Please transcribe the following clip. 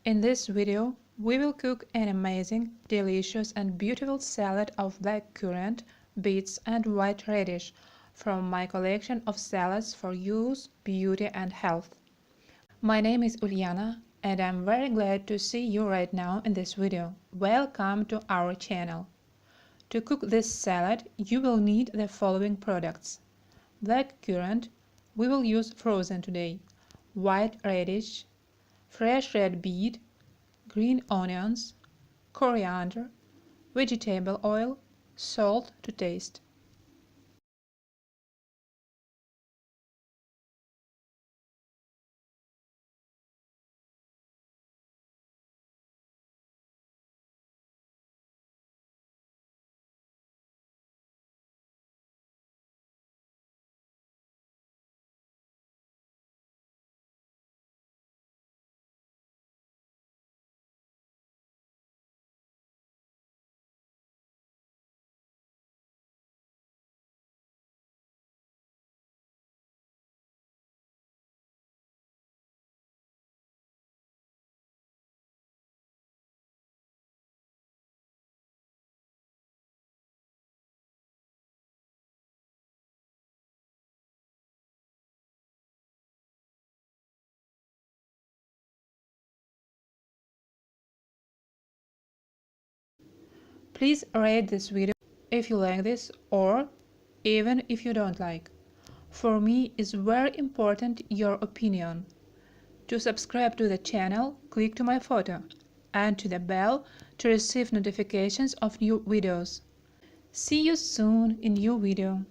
In this video, we will cook an amazing, delicious and beautiful salad of black currant, beets and white radish from my collection of salads for youth, beauty and health. My name is Uliana and I'm very glad to see you right now in this video. Welcome to our channel. To cook this salad, you will need the following products. Black currant, we will use frozen today. White radish, fresh red beet, green onions, coriander, vegetable oil, salt to taste. Please rate this video if you like this or even if you don't like. For me it's very important your opinion. To subscribe to the channel, click to my photo and to the bell to receive notifications of new videos. See you soon in new video.